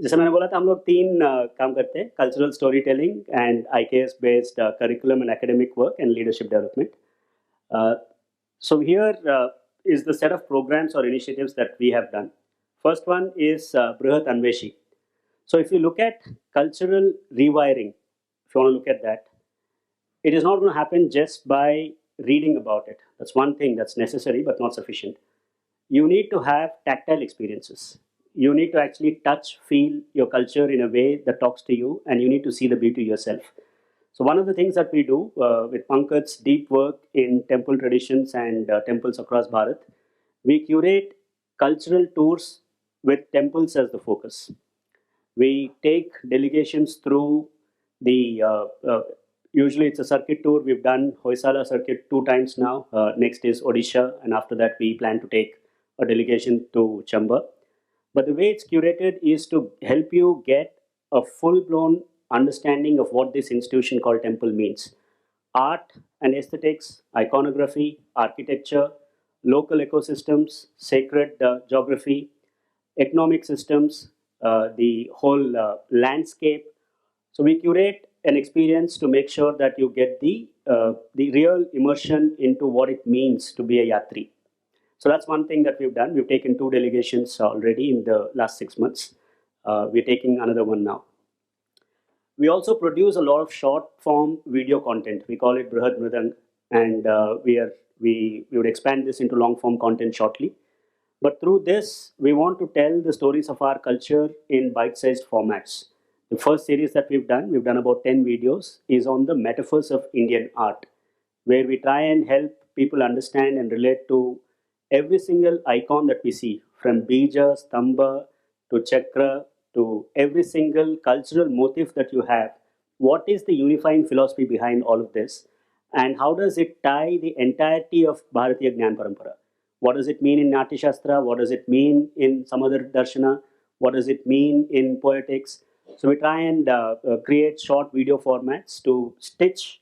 जैसे मैंने बोला था हम लोग तीन काम करते हैं cultural story telling and IKS based curriculum and academic work and leadership development. Uh, so here is the set of programs or initiatives that we have done. First one is Bṛhat Anveshi. So if you look at cultural rewiring, if you want to look at that, it is not going to happen just by reading about it. That's one thing that's necessary but not sufficient. You need to have tactile experiences. You need to actually touch, feel your culture in a way that talks to you, and you need to see the beauty yourself. So, one of the things that we do with Pankaj's deep work in temple traditions and temples across Bharat, we curate cultural tours with temples as the focus. We take delegations through the usually it's a circuit tour. We've done Hoysala circuit 2 times now. Next is Odisha, and after that we plan to take a delegation to Chamba. But the way it's curated is to help you get a full-blown understanding of what this institution called temple means. Art and aesthetics, iconography, architecture, local ecosystems, sacred geography, economic systems, the whole landscape. So we curate an experience to make sure that you get the real immersion into what it means to be a yatri. So that's one thing that we've done. We've taken 2 delegations already in the last 6 months. We're taking another one now. We also produce a lot of short form video content. We call it Bṛhat Mridang, and we would expand this into long form content shortly. But through this, we want to tell the stories of our culture in bite sized formats. The first series that we've done about 10 videos, is on the metaphors of Indian art, where we try and help people understand and relate to every single icon that we see, from Bija, Stamba to Chakra to every single cultural motif that you have. What is the unifying philosophy behind all of this? And how does it tie the entirety of Bharatiya Gnan Parampara? What does it mean in Natya Shastra? What does it mean in some other darshana? What does it mean in poetics? So we try and create short video formats to stitch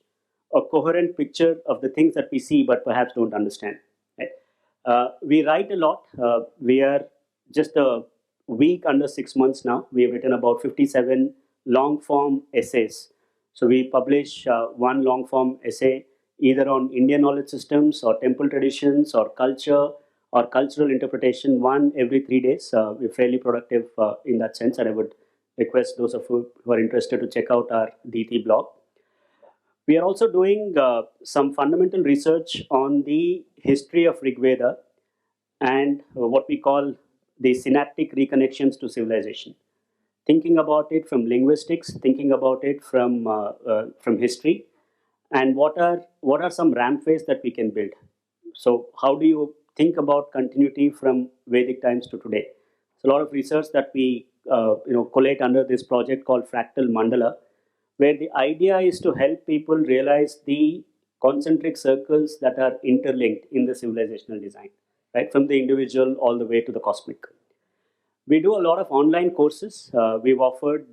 a coherent picture of the things that we see but perhaps don't understand. Right? We write a lot. We are just a week under 6 months now. We have written about 57 long form essays. So we publish one long form essay either on Indian knowledge systems or temple traditions or culture or cultural interpretation, one every 3 days. We're fairly productive in that sense, and I would request those of you who are interested to check out our DT blog. We are also doing some fundamental research on the history of Rig Veda and what we call the synaptic reconnections to civilization. Thinking about it from linguistics, thinking about it from history, and what are some rampways that we can build. So, how do you think about continuity from Vedic times to today? So, a lot of research that we collate under this project called Fractal Mandala, where the idea is to help people realize the concentric circles that are interlinked in the civilizational design, right, from the individual all the way to the cosmic. We do a lot of online courses. We've offered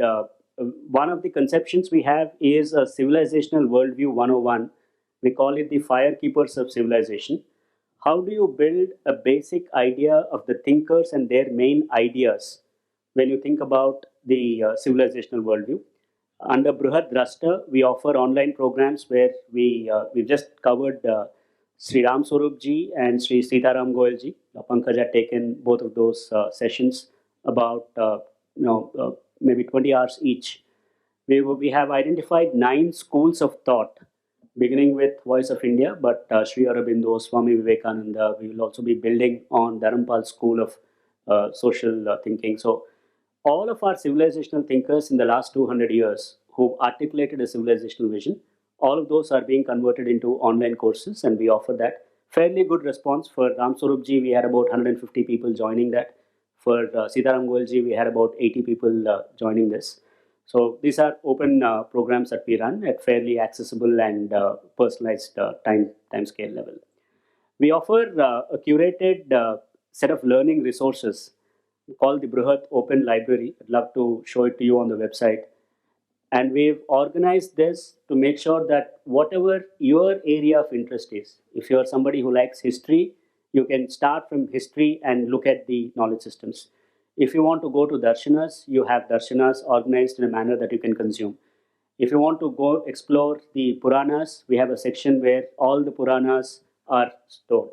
one of the conceptions we have is a civilizational worldview 101. We call it the fire keepers of civilization. How do you build a basic idea of the thinkers and their main ideas when you think about the civilizational worldview? Under Bṛhat Drashta, we offer online programs where we've just covered Sri Ram Swarup ji and Sri Sitaram Goyal ji. Pankaj had taken both of those sessions about maybe 20 hours each. We have identified 9 schools of thought, beginning with Voice of India, but Sri Aurobindo, Swami Vivekananda. We will also be building on Dharampal's school of social thinking. So all of our civilizational thinkers in the last 200 years who articulated a civilizational vision, all of those are being converted into online courses, and we offer that. Fairly good response. For Ram Swarup ji, we had about 150 people joining that. For Sitaram Goyal ji, we had about 80 people joining this. So these are open programs that we run at fairly accessible and personalized time scale level. We offer a curated set of learning resources called the Bṛhat Open Library. I'd love to show it to you on the website. And we've organized this to make sure that whatever your area of interest is, if you're somebody who likes history, you can start from history and look at the knowledge systems. If you want to go to darshanas, you have darshanas organized in a manner that you can consume. If you want to go explore the Puranas, we have a section where all the Puranas are stored.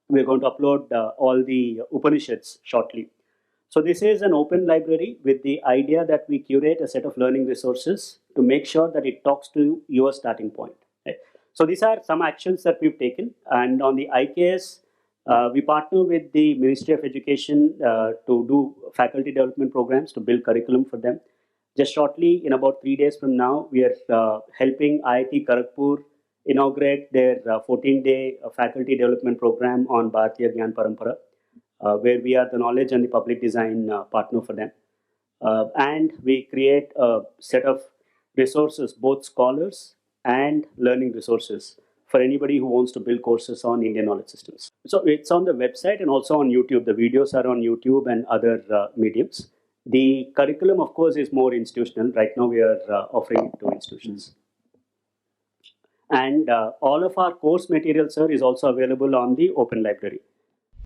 We're going to upload all the Upanishads shortly. So this is an open library with the idea that we curate a set of learning resources to make sure that it talks to your starting point. Right? So these are some actions that we've taken. And on the IKS, we partner with the Ministry of Education to do faculty development programs to build curriculum for them. Just shortly, in about 3 days from now, we are helping IIT Kharagpur inaugurate their 14-day faculty development program on Bharatiya Gyan Parampara, where we are the knowledge and the public design partner for them. And we create a set of resources, both scholars and learning resources, for anybody who wants to build courses on Indian knowledge systems. So it's on the website and also on YouTube. The videos are on YouTube and other mediums. The curriculum, of course, is more institutional. Right now, we are offering it to institutions. And all of our course material, sir, is also available on the open library.